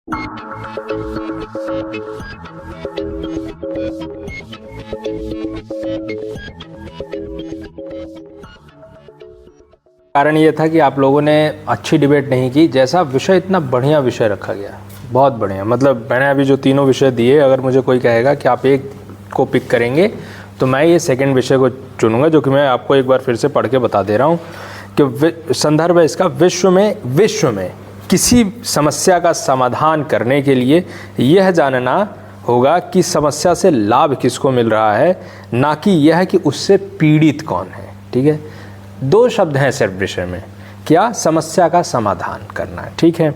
कारण ये था कि आप लोगों ने अच्छी डिबेट नहीं की। जैसा विषय, इतना बढ़िया विषय रखा गया, बहुत बढ़िया। मतलब मैंने अभी जो तीनों विषय दिए, अगर मुझे कोई कहेगा कि आप एक को पिक करेंगे तो मैं ये सेकंड विषय को चुनूंगा, जो कि मैं आपको एक बार फिर से पढ़ के बता दे रहा हूँ कि संदर्भ है इसका, विश्व में किसी समस्या का समाधान करने के लिए यह जानना होगा कि समस्या से लाभ किसको मिल रहा है, ना कि यह कि उससे पीड़ित कौन है। ठीक है, दो शब्द हैं सिर्फ विषय में, क्या? समस्या का समाधान करना है। ठीक है,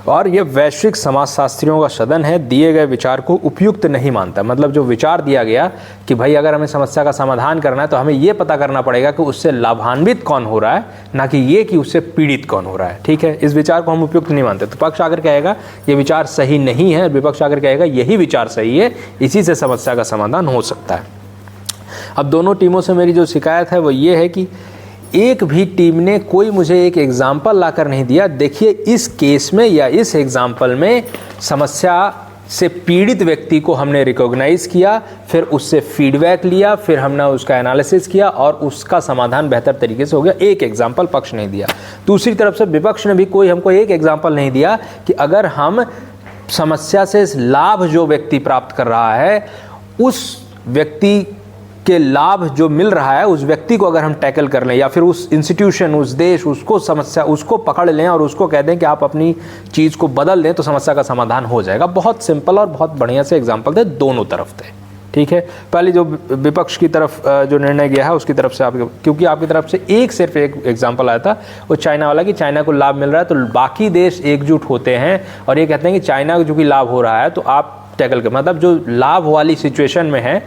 और यह वैश्विक समाजशास्त्रियों का सदन है, दिए गए विचार को उपयुक्त नहीं मानता। मतलब जो विचार दिया गया कि भाई अगर हमें समस्या का समाधान करना है तो हमें यह पता करना पड़ेगा कि उससे लाभान्वित कौन हो रहा है, ना कि ये कि उससे पीड़ित कौन हो रहा है। ठीक है, इस विचार को हम उपयुक्त नहीं मानते। तो पक्ष आकर कहेगा ये विचार सही नहीं है, विपक्ष आकर कहेगा यही विचार सही है, इसी से समस्या का समाधान हो सकता है। अब दोनों टीमों से मेरी जो शिकायत है वो ये है कि एक भी टीम ने कोई मुझे एक एग्जाम्पल लाकर नहीं दिया। देखिए इस केस में या इस एग्जाम्पल में समस्या से पीड़ित व्यक्ति को हमने रिकॉग्नाइज किया, फिर उससे फीडबैक लिया, फिर हमने उसका एनालिसिस किया और उसका समाधान बेहतर तरीके से हो गया। एक एग्जाम्पल पक्ष नहीं दिया। दूसरी तरफ से विपक्ष ने भी कोई हमको एक एग्जाम्पल नहीं दिया कि अगर हम समस्या से लाभ जो व्यक्ति प्राप्त कर रहा है, उस व्यक्ति के लाभ जो मिल रहा है, उस व्यक्ति को अगर हम टैकल कर लें या फिर उस इंस्टीट्यूशन, उस देश, उसको समस्या, उसको पकड़ लें और उसको कह दें कि आप अपनी चीज़ को बदल दें तो समस्या का समाधान हो जाएगा। बहुत सिंपल और बहुत बढ़िया से एग्जाम्पल थे, दोनों तरफ थे। ठीक है, पहले जो विपक्ष की तरफ जो निर्णय गया है उसकी तरफ से आपके, क्योंकि आपकी तरफ से सिर्फ एक एग्जाम्पल आया था वो चाइना वाला कि चाइना को लाभ मिल रहा है तो बाकी देश एकजुट होते हैं और ये कहते हैं कि चाइना को जो कि लाभ हो रहा है तो आप टैकल कर, मतलब जो लाभ वाली सिचुएशन में है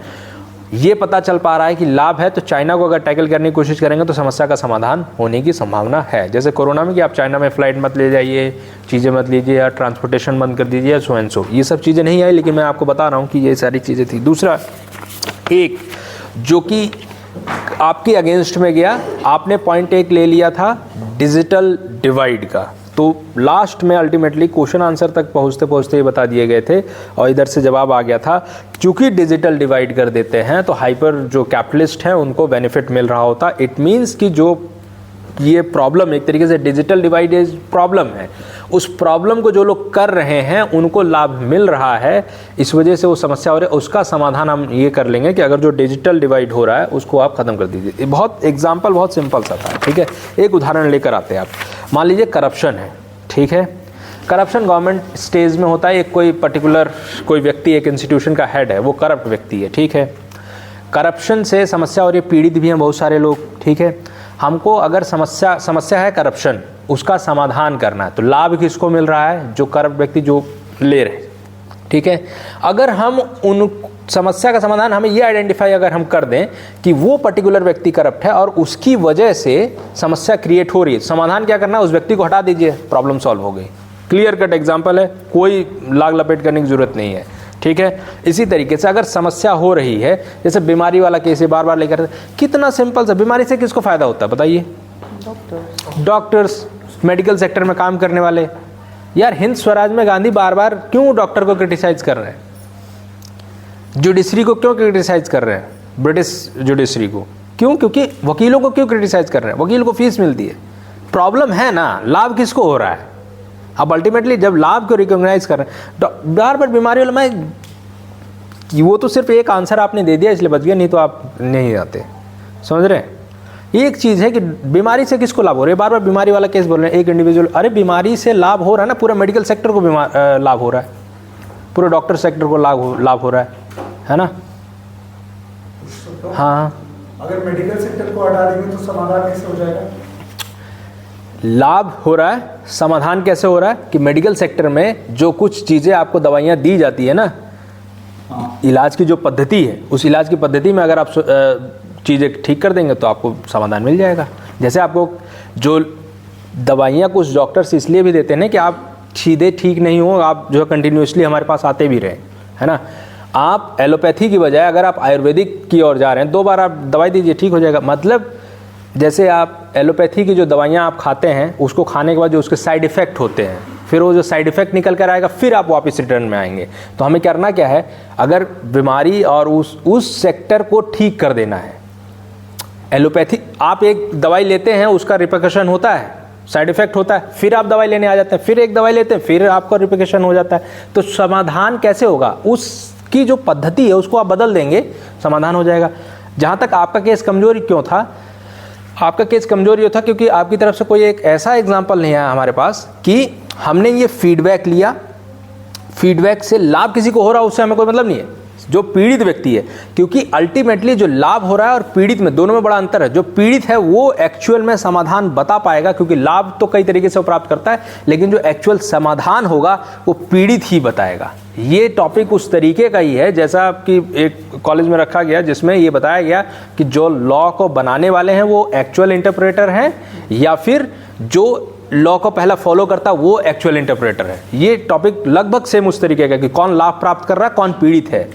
ये पता चल पा रहा है कि लाभ है तो चाइना को अगर टैकल करने की कोशिश करेंगे तो समस्या का समाधान होने की संभावना है। जैसे कोरोना में कि आप चाइना में फ्लाइट मत ले जाइए, चीज़ें मत लीजिए या ट्रांसपोर्टेशन बंद कर दीजिए, सो एंड सो, ये सब चीज़ें नहीं आई, लेकिन मैं आपको बता रहा हूँ कि ये सारी चीज़ें थी। दूसरा एक जो कि आपके अगेंस्ट में गया, आपने पॉइंट एक ले लिया था डिजिटल डिवाइड का, तो लास्ट में अल्टीमेटली क्वेश्चन आंसर तक पहुंचते पहुंचते ये बता दिए गए थे और इधर से जवाब आ गया था। क्योंकि डिजिटल डिवाइड कर देते हैं तो हाइपर जो कैपिटलिस्ट हैं उनको बेनिफिट मिल रहा होता। इट मीन्स कि जो ये प्रॉब्लम एक तरीके से डिजिटल डिवाइड इज प्रॉब्लम है, उस प्रॉब्लम को जो लोग कर रहे हैं उनको लाभ मिल रहा है, इस वजह से वो समस्या हो रही है। उसका समाधान हम ये कर लेंगे कि अगर जो डिजिटल डिवाइड हो रहा है उसको आप खत्म कर दीजिए। बहुत एग्जाम्पल बहुत सिंपल सा था। ठीक है, एक उदाहरण लेकर आते हैं आप। मान लीजिए करप्शन है। ठीक है, करप्शन गवर्नमेंट स्टेज में होता है, एक कोई पर्टिकुलर कोई व्यक्ति एक इंस्टीट्यूशन का हेड है, वो करप्ट व्यक्ति है। ठीक है, करप्शन से समस्या और ये पीड़ित भी हैं बहुत सारे लोग। ठीक है, हमको अगर समस्या है करप्शन, उसका समाधान करना है तो लाभ किसको मिल रहा है? जो करप्ट व्यक्ति जो ले रहे। ठीक है, अगर हम उन समस्या का समाधान हमें ये आइडेंटिफाई अगर हम कर दें कि वो पर्टिकुलर व्यक्ति करप्ट है और उसकी वजह से समस्या क्रिएट हो रही है, समाधान क्या करना है? उस व्यक्ति को हटा दीजिए, प्रॉब्लम सॉल्व हो गई। क्लियर कट एग्जाम्पल है, कोई लाग लपेट करने की जरूरत नहीं है। ठीक है, इसी तरीके से अगर समस्या हो रही है, जैसे बीमारी वाला केस है बार बार लेकर, कितना सिंपल सा, बीमारी से किसको फायदा होता है बताइए? डॉक्टर्स, मेडिकल सेक्टर में काम करने वाले। यार हिंद स्वराज में गांधी बार बार क्यों डॉक्टर को क्रिटिसाइज कर रहे हैं? जुडिशरी को क्यों क्रिटिसाइज कर रहे हैं? ब्रिटिश जुडिशरी को क्यों? क्योंकि वकीलों को क्यों क्रिटिसाइज कर रहे हैं? वकील को फीस मिलती है। प्रॉब्लम है ना, लाभ किसको हो रहा है? अब अल्टीमेटली जब लाभ को रिकॉग्नाइज कर रहे हैं, बार बार बीमारी वाला, मैं वो तो सिर्फ एक आंसर आपने दे दिया इसलिए बच गया, नहीं तो आप नहीं आते। समझ रहे हैं? एक चीज़ है कि बीमारी से किसको लाभ हो रहा है? बार बार बीमारी वाला केस बोल रहे हैं एक इंडिविजुअल। अरे बीमारी से लाभ हो रहा है ना, पूरा मेडिकल सेक्टर को लाभ हो रहा है, पूरे डॉक्टर सेक्टर को लाभ हो रहा है ना? हाँ, अगर मेडिकल सेक्टर को हटा देंगे तो समाधान कैसे हो जाएगा? लाभ हो रहा है, समाधान कैसे हो रहा है कि मेडिकल सेक्टर में जो कुछ चीज़ें आपको दवाइयाँ दी जाती है ना, इलाज की जो पद्धति है, उस इलाज की पद्धति में अगर आप चीज़ें ठीक कर देंगे तो आपको समाधान मिल जाएगा। जैसे आपको जो दवाइयाँ कुछ डॉक्टर्स इसलिए भी देते हैं कि आप सीधे ठीक नहीं हो, आप जो है कंटिन्यूसली हमारे पास आते भी रहें, है ना? आप एलोपैथी की बजाय अगर आप आयुर्वेदिक की ओर जा रहे हैं, 2 बार आप दवाई दीजिए, ठीक हो जाएगा। मतलब जैसे आप एलोपैथी की जो दवाइयाँ आप खाते हैं, उसको खाने के बाद जो उसके साइड इफ़ेक्ट होते हैं, फिर वो जो साइड इफेक्ट निकल कर आएगा, फिर आप वापस रिटर्न में आएंगे। तो हमें करना क्या है, अगर बीमारी और उस सेक्टर को ठीक कर देना है। एलोपैथी, आप एक दवाई लेते हैं, उसका रिपरकशन होता है, साइड इफेक्ट होता है, फिर आप दवाई लेने आ जाते हैं, फिर एक दवाई लेते हैं, फिर आपका रिपरकशन हो जाता है। तो समाधान कैसे होगा, उसकी जो पद्धति है उसको आप बदल देंगे, समाधान हो जाएगा। जहाँ तक आपका केस कमजोरी क्यों था, आपका केस कमजोरी था क्योंकि आपकी तरफ से कोई एक ऐसा एग्जाम्पल नहीं आया हमारे पास कि हमने ये फीडबैक लिया, फीडबैक से लाभ किसी को हो रहा है, उससे हमें कोई मतलब नहीं है, जो पीड़ित व्यक्ति है। क्योंकि अल्टीमेटली जो लाभ हो रहा है और पीड़ित में, दोनों में बड़ा अंतर है। जो पीड़ित है वो एक्चुअल में समाधान बता पाएगा, क्योंकि लाभ तो कई तरीके से वो प्राप्त करता है, लेकिन जो एक्चुअल समाधान होगा वो पीड़ित ही बताएगा। ये टॉपिक उस तरीके का ही है जैसा कि एक कॉलेज में रखा गया, जिसमें ये बताया गया कि जो लॉ को बनाने वाले हैं वो एक्चुअल इंटरप्रेटर हैं, या फिर जो लॉ को पहला फॉलो करता वो एक्चुअल इंटरप्रेटर है। ये टॉपिक लगभग सेम उस तरीके का कि कौन लाभ प्राप्त कर रहा है, कौन पीड़ित है।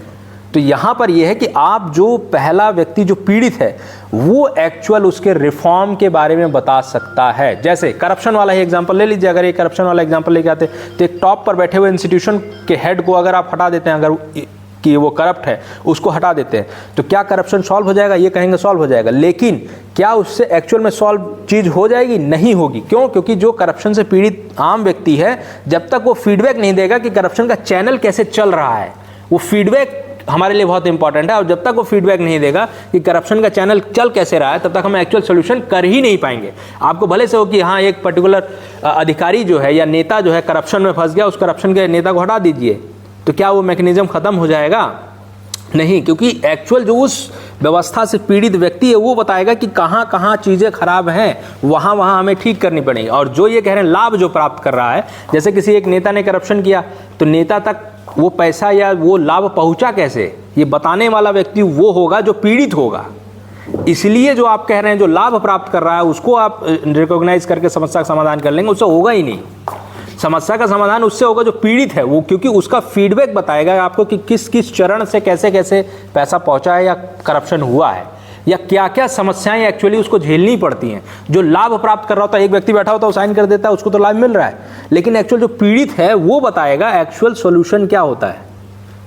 तो यहाँ पर यह है कि आप जो पहला व्यक्ति जो पीड़ित है वो एक्चुअल उसके रिफॉर्म के बारे में बता सकता है। जैसे करप्शन वाला ही एग्जांपल ले लीजिए, अगर ये करप्शन वाला एग्जांपल लेके आते तो एक टॉप पर बैठे हुए इंस्टीट्यूशन के हेड को अगर आप हटा देते हैं, अगर कि वो करप्ट है, उसको हटा देते हैं, तो क्या करप्शन सॉल्व हो जाएगा? ये कहेंगे सॉल्व हो जाएगा, लेकिन क्या उससे एक्चुअल में सॉल्व चीज़ हो जाएगी? नहीं होगी। क्यों? क्योंकि जो करप्शन से पीड़ित आम व्यक्ति है, जब तक वो फीडबैक नहीं देगा कि करप्शन का चैनल कैसे चल रहा है, वो फीडबैक हमारे लिए बहुत इंपॉर्टेंट है। और जब तक वो फीडबैक नहीं देगा कि करप्शन का चैनल चल कैसे रहा है, तब तक हम एक्चुअल सोल्यूशन कर ही नहीं पाएंगे। आपको भले से हो कि हाँ एक पर्टिकुलर अधिकारी जो है या नेता जो है करप्शन में फंस गया, उस करप्शन के नेता को हटा दीजिए, तो क्या वो मैकेनिज्म खत्म हो जाएगा? नहीं, क्योंकि एक्चुअल जो उस व्यवस्था से पीड़ित व्यक्ति है वो बताएगा कि कहाँ कहाँ चीज़ें खराब हैं, वहाँ वहाँ हमें ठीक करनी पड़ेगी। और जो ये कह रहे हैं लाभ जो प्राप्त कर रहा है, जैसे किसी एक नेता ने करप्शन किया, तो नेता तक वो पैसा या वो लाभ पहुँचा कैसे, ये बताने वाला व्यक्ति वो होगा जो पीड़ित होगा। इसलिए जो आप कह रहे हैं जो लाभ प्राप्त कर रहा है उसको आप रिकॉग्नाइज करके समस्या का समाधान कर लेंगे, उससे होगा ही नहीं। समस्या का समाधान उससे होगा जो पीड़ित है वो, क्योंकि उसका फीडबैक बताएगा आपको कि किस किस चरण से कैसे कैसे पैसा पहुंचा है या करप्शन हुआ है, या क्या क्या समस्याएं एक्चुअली उसको झेलनी पड़ती हैं। जो लाभ प्राप्त कर रहा होता है, एक व्यक्ति बैठा होता है, वो साइन कर देता है, उसको तो लाभ मिल रहा है, लेकिन एक्चुअल जो पीड़ित है वो बताएगा एक्चुअल सोल्यूशन क्या होता है।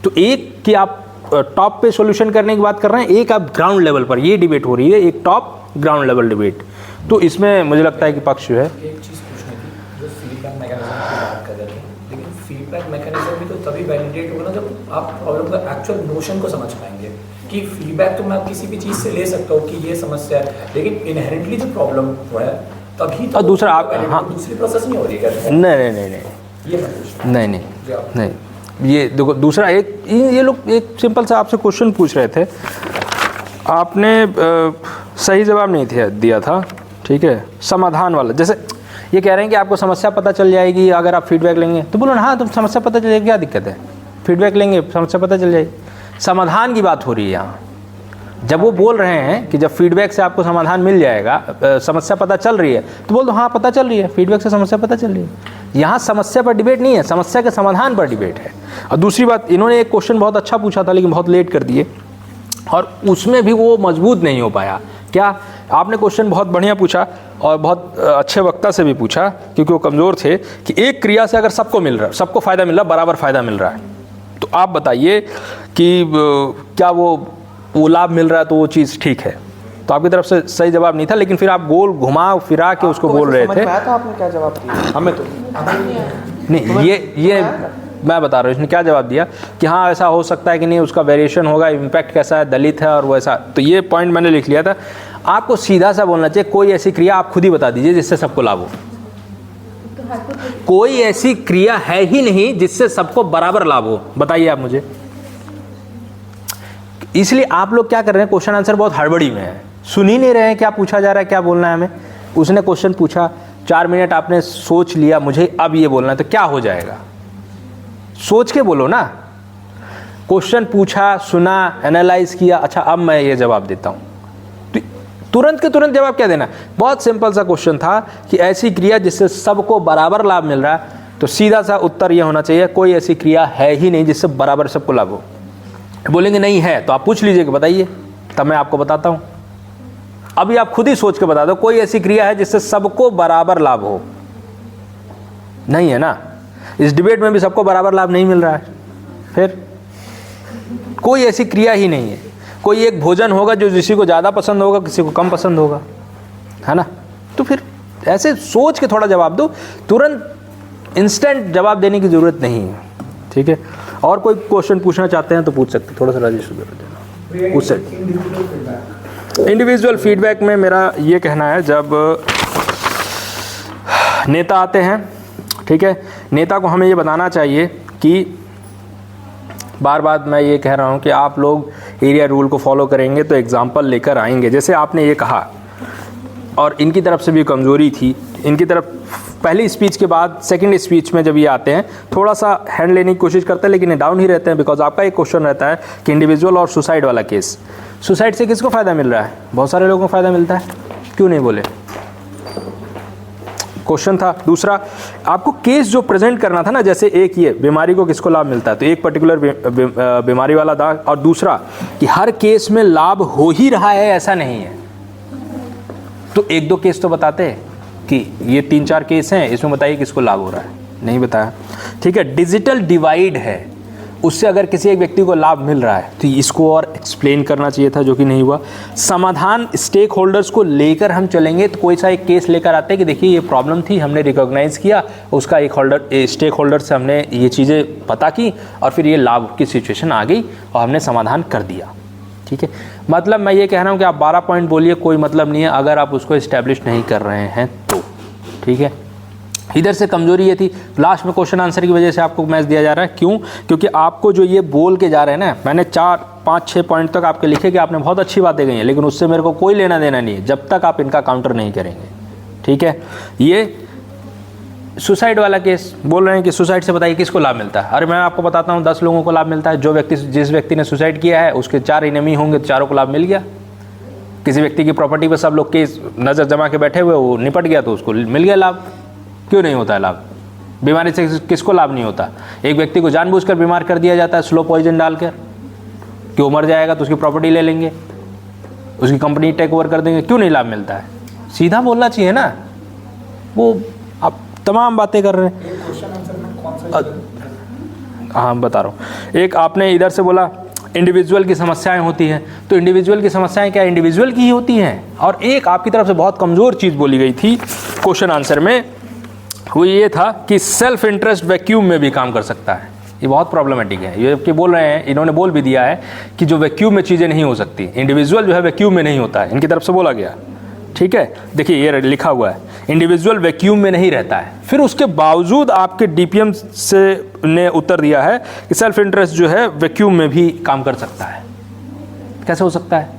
तो एक कि आप टॉप पे सोल्यूशन करने की बात कर रहे हैं, एक आप ग्राउंड लेवल पर, ये डिबेट हो रही है, एक टॉप ग्राउंड लेवल डिबेट। तो इसमें मुझे लगता है कि पक्ष जो है, एक चीज़ पूछनी थी, जो फीडबैक मैकेनिज्म की बात कर रहे थे, लेकिन फीडबैक मैकेनिज्म भी तो तभी वैलिडेट होगा ना जब आप प्रॉब्लम का एक्चुअल नोशन को समझ पाएंगे। कि फीडबैक तो मैं किसी भी चीज़ से ले सकता हूँ कि ये समस्या है, लेकिन इनहेरेंटली जो प्रॉब्लम हुआ है तभी तो, और दूसरा आप, हाँ, दूसरी प्रोसेस नहीं हो रही है। नहीं नहीं नहीं नहीं, ये मैं पूछ नहीं नहीं नहीं, ये देखो दूसरा एक, ये लोग एक सिंपल सा आपसे क्वेश्चन पूछ रहे थे, आपने सही जवाब नहीं दिया था, ठीक है, समाधान वाला। जैसे ये कह रहे हैं कि आपको समस्या पता चल जाएगी अगर आप फीडबैक लेंगे, तो बोलो ना हाँ तुम समस्या पता चल जाएगी, क्या दिक्कत है, फीडबैक लेंगे समस्या पता चल जाएगी। समाधान की बात हो रही है यहाँ। जब वो बोल रहे हैं कि जब फीडबैक से आपको समाधान मिल जाएगा, समस्या पता चल रही है, तो बोल दो हाँ पता चल रही है, फीडबैक से समस्या पता चल रही है। यहाँ समस्या पर डिबेट नहीं है, समस्या के समाधान पर डिबेट है। और दूसरी बात, इन्होंने एक क्वेश्चन बहुत अच्छा पूछा था लेकिन बहुत लेट कर दिए, और उसमें भी वो मजबूत नहीं हो पाया। क्या? आपने क्वेश्चन बहुत बढ़िया पूछा और बहुत अच्छे वक्ता से भी पूछा, क्योंकि वो कमज़ोर थे, कि एक क्रिया से अगर सबको मिल रहा है, सबको फ़ायदा मिल रहा है, बराबर फ़ायदा मिल रहा है, तो आप बताइए कि क्या वो लाभ मिल रहा है तो वो चीज़ ठीक है। तो आपकी तरफ से सही जवाब नहीं था, लेकिन फिर आप गोल घुमा फिरा के उसको बोल रहे थे। आपने क्या जवाब दिया? हमें तो नहीं, ये मैं बता रहा हूँ इसने क्या जवाब दिया कि हाँ ऐसा हो सकता है कि नहीं, उसका वेरिएशन होगा, इम्पैक्ट कैसा है, दलित है और वैसा। तो ये पॉइंट मैंने लिख लिया था। आपको सीधा सा बोलना चाहिए, कोई ऐसी क्रिया आप खुद ही बता दीजिए जिससे सबको लाभ हो। कोई ऐसी क्रिया है ही नहीं जिससे सबको बराबर लाभ हो, बताइए आप मुझे। इसलिए आप लोग क्या कर रहे हैं, क्वेश्चन आंसर बहुत हड़बड़ी में है, सुन ही नहीं रहे हैं क्या पूछा जा रहा है, क्या बोलना है हमें। उसने क्वेश्चन पूछा, 4 मिनट आपने सोच लिया, मुझे अब ये बोलना है, तो क्या हो जाएगा? सोच के बोलो ना। क्वेश्चन पूछा, सुना, एनालाइज किया, अच्छा अब मैं ये जवाब देता हूँ, तो तुरंत के तुरंत जवाब क्या देना? बहुत सिंपल सा क्वेश्चन था कि ऐसी क्रिया जिससे सबको बराबर लाभ मिल रहा है, तो सीधा सा उत्तर ये होना चाहिए, कोई ऐसी क्रिया है ही नहीं जिससे बराबर सबको लाभ हो। बोलेंगे नहीं है, तो आप पूछ लीजिए कि बताइए, तब मैं आपको बताता हूँ। अभी आप खुद ही सोच के बता दो, कोई ऐसी क्रिया है जिससे सबको बराबर लाभ हो? नहीं है ना। इस डिबेट में भी सबको बराबर लाभ नहीं मिल रहा है। फिर कोई ऐसी क्रिया ही नहीं है। कोई एक भोजन होगा जो किसी को ज़्यादा पसंद होगा, किसी को कम पसंद होगा, है ना। तो फिर ऐसे सोच के थोड़ा जवाब दो, तुरंत इंस्टेंट जवाब देने की ज़रूरत नहीं है, ठीक है। और कोई क्वेश्चन पूछना चाहते हैं तो पूछ सकते, थोड़ा सा राजेश देना पूछ सकते। इंडिविजुअल फीडबैक में मेरा ये कहना है, जब नेता आते हैं, ठीक है, नेता को हमें ये बताना चाहिए कि बार बार मैं ये कह रहा हूँ कि आप लोग एरिया रूल को फॉलो करेंगे तो एग्जाम्पल लेकर आएंगे। जैसे आपने ये कहा, और इनकी तरफ से भी कमज़ोरी थी, इनकी तरफ पहली स्पीच के बाद सेकंड स्पीच में जब ये आते हैं थोड़ा सा हैंड लेने की कोशिश करते हैं, लेकिन ये डाउन ही रहते हैं। बिकॉज आपका एक क्वेश्चन रहता है कि इंडिविजुअल और सुसाइड वाला केस, सुसाइड से किसको फ़ायदा मिल रहा है? बहुत सारे लोगों को फ़ायदा मिलता है, क्यों नहीं बोले? क्वेश्चन था। दूसरा, आपको केस जो प्रेजेंट करना था ना, जैसे एक ये बीमारी को किसको लाभ मिलता है, तो एक पर्टिकुलर बीमारी वाला था, और दूसरा कि हर केस में लाभ हो ही रहा है ऐसा नहीं है। तो एक दो केस तो बताते हैं कि ये 3-4 केस हैं, इसमें बताइए किसको लाभ हो रहा है, नहीं बताया, ठीक है। डिजिटल डिवाइड है, उससे अगर किसी एक व्यक्ति को लाभ मिल रहा है तो इसको और एक्सप्लेन करना चाहिए था, जो कि नहीं हुआ। समाधान स्टेक होल्डर्स को लेकर हम चलेंगे, तो कोई सा एक केस लेकर आते हैं कि देखिए ये प्रॉब्लम थी, हमने रिकॉग्नाइज किया, उसका एक स्टेक होल्डर से हमने ये चीज़ें पता की, और फिर ये लाभ की सिचुएशन आ गई और हमने समाधान कर दिया, ठीक है। मतलब मैं ये कह रहा हूँ कि आप 12 पॉइंट बोलिए, कोई मतलब नहीं है अगर आप उसको इस्टेब्लिश नहीं कर रहे हैं तो, ठीक है। इधर से कमजोरी ये थी, लास्ट में क्वेश्चन आंसर की वजह से आपको मैच दिया जा रहा है। क्यों? क्योंकि आपको जो ये बोल के जा रहे हैं ना, मैंने 4-5-6 पॉइंट तक आपके लिखे कि आपने बहुत अच्छी बातें कही हैं, लेकिन उससे मेरे को कोई लेना देना नहीं है जब तक आप इनका काउंटर नहीं करेंगे, ठीक है। ये सुसाइड वाला केस बोल रहे हैं कि सुसाइड से बताइए किसको लाभ मिलता है। अरे मैं आपको बताता हूँ 10 लोगों को लाभ मिलता है। जिस व्यक्ति ने सुसाइड किया है उसके 4 इनेमी होंगे तो चारों को लाभ मिल गया। किसी व्यक्ति की प्रॉपर्टी पर सब लोग केस नज़र जमा के बैठे हुए, वो निपट गया तो उसको मिल गया लाभ। क्यों नहीं होता है लाभ? बीमारी से किसको लाभ नहीं होता? एक व्यक्ति को जानबूझकर बीमार कर दिया जाता है स्लो पॉइजन डालकर कि वो मर जाएगा तो उसकी प्रॉपर्टी ले लेंगे, उसकी कंपनी टेक ओवर कर देंगे, क्यों नहीं लाभ मिलता है? सीधा बोलना चाहिए ना। वो आप तमाम बातें कर रहे हैं। हाँ बता रहा हूँ। एक आपने इधर से बोला इंडिविजुअल की समस्याएं होती हैं, तो इंडिविजुअल की समस्याएं क्या इंडिविजुअल की ही होती हैं? और एक आपकी तरफ से बहुत कमज़ोर चीज़ बोली गई थी क्वेश्चन आंसर में, वो ये था कि सेल्फ इंटरेस्ट वैक्यूम में भी काम कर सकता है। ये बहुत प्रॉब्लमेटिक है। ये कि बोल रहे हैं, इन्होंने बोल भी दिया है कि जो वैक्यूम में चीज़ें नहीं हो सकती, इंडिविजुअल जो है वैक्यूम में नहीं होता है, इनकी तरफ से बोला गया, ठीक है। देखिए ये लिखा हुआ है इंडिविजुअल वैक्यूम में नहीं रहता है। फिर उसके बावजूद आपके डीपीएम से ने उत्तर दिया है कि सेल्फ इंटरेस्ट जो है वैक्यूम में भी काम कर सकता है। कैसे हो सकता है?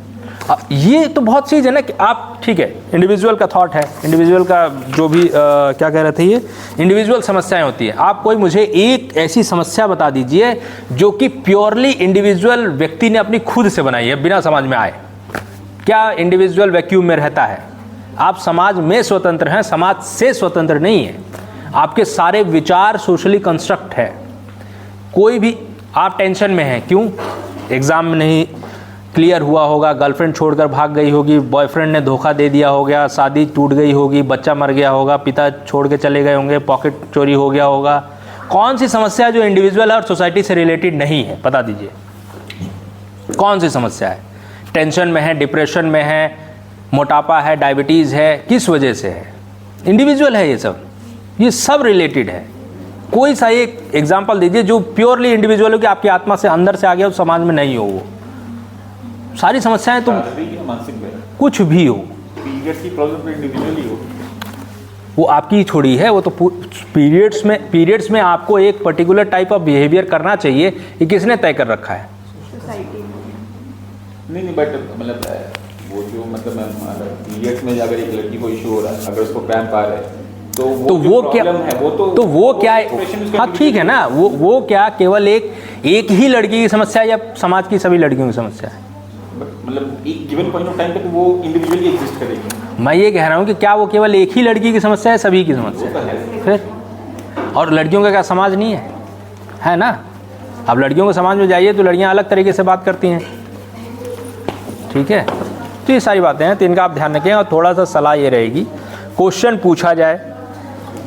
ये तो बहुत चीज़ है ना कि आप, ठीक है, इंडिविजुअल का थॉट है, इंडिविजुअल का जो भी क्या कह रहे थे, ये इंडिविजुअल समस्याएं होती है। आप कोई मुझे एक ऐसी समस्या बता दीजिए जो कि प्योरली इंडिविजुअल व्यक्ति ने अपनी खुद से बनाई है, बिना समाज में आए। क्या इंडिविजुअल वैक्यूम में रहता है? आप समाज में स्वतंत्र हैं, समाज से स्वतंत्र नहीं है। आपके सारे विचार सोशली कंस्ट्रक्ट है। कोई भी आप टेंशन में हैं, क्यों? एग्जाम में नहीं क्लियर हुआ होगा, गर्लफ्रेंड छोड़कर भाग गई होगी, बॉयफ्रेंड ने धोखा दे दिया होगा, शादी टूट गई होगी, बच्चा मर गया होगा, पिता छोड़ के चले गए होंगे, पॉकेट चोरी हो गया होगा। कौन सी समस्या जो इंडिविजुअल और सोसाइटी से रिलेटेड नहीं है, बता दीजिए कौन सी समस्या है? टेंशन में है, डिप्रेशन में है, मोटापा है, डायबिटीज़ है, किस वजह से है? इंडिविजुअल है ये सब रिलेटेड है। कोई सा एक एग्जाम्पल दीजिए जो प्योरली इंडिविजुअल हो कि आपकी आत्मा से अंदर से आ गया, उस समाज में नहीं हो। वो सारी समस्याएं तो कुछ भी हो, पीरियड्स की प्रॉब्लम तो इंडिविजुअल ही हो, वो आपकी ही छोड़ी है। वो तो पीरियड्स में आपको एक पर्टिकुलर टाइप ऑफ बिहेवियर करना चाहिए, ये किसने तय कर रखा है? नहीं बट मतलब वो जो मतलब पीरियड्स में अगर एक लड़की को इशू हो रहा है, अगर उसको क्रैम्प आ रहा है, तो वो क्या है? वो क्या है? हाँ ठीक है ना, वो क्या केवल एक ही लड़की की समस्या है या समाज की सभी लड़कियों की समस्या है? मतलब एक गिवन पॉइंट ऑफ टाइम तक वो इंडिविजुअली एग्जिस्ट करेगी। मैं ये कह रहा हूँ कि क्या वो केवल एक ही लड़की की समस्या है, सभी की समस्या है? फिर और लड़कियों का क्या समाज नहीं है ना? अब लड़कियों के समाज में जाइए तो लड़कियाँ अलग तरीके से बात करती हैं, ठीक है। तो ये सारी बातें हैं, तो इनका आप ध्यान रखें। और थोड़ा सा सलाह ये रहेगी, क्वेश्चन पूछा जाए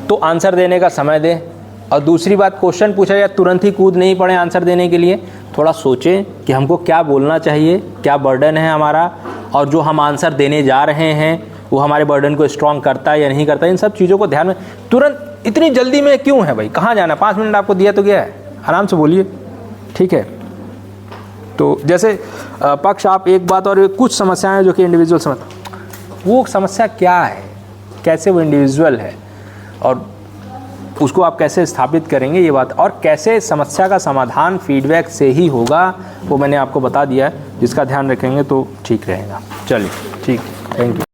तो आंसर देने का समय दें और दूसरी बात, क्वेश्चन पूछा जाए तुरंत ही कूद नहीं पड़े आंसर देने के लिए, थोड़ा सोचें कि हमको क्या बोलना चाहिए, क्या बर्डन है हमारा, और जो हम आंसर देने जा रहे हैं वो हमारे बर्डन को स्ट्रॉन्ग करता है या नहीं करता है। इन सब चीज़ों को ध्यान में, तुरंत इतनी जल्दी में क्यों है भाई, कहाँ जाना है, 5 मिनट आपको दिया तो गया है, आराम से बोलिए, ठीक है। तो जैसे पक्ष, आप एक बात और, कुछ समस्याएं जो कि इंडिविजुअल समझ, वो समस्या क्या है, कैसे वो इंडिविजुअल है और उसको आप कैसे स्थापित करेंगे ये बात, और कैसे समस्या का समाधान फीडबैक से ही होगा, वो मैंने आपको बता दिया है। जिसका ध्यान रखेंगे तो ठीक रहेगा। चलिए, ठीक, थैंक यू।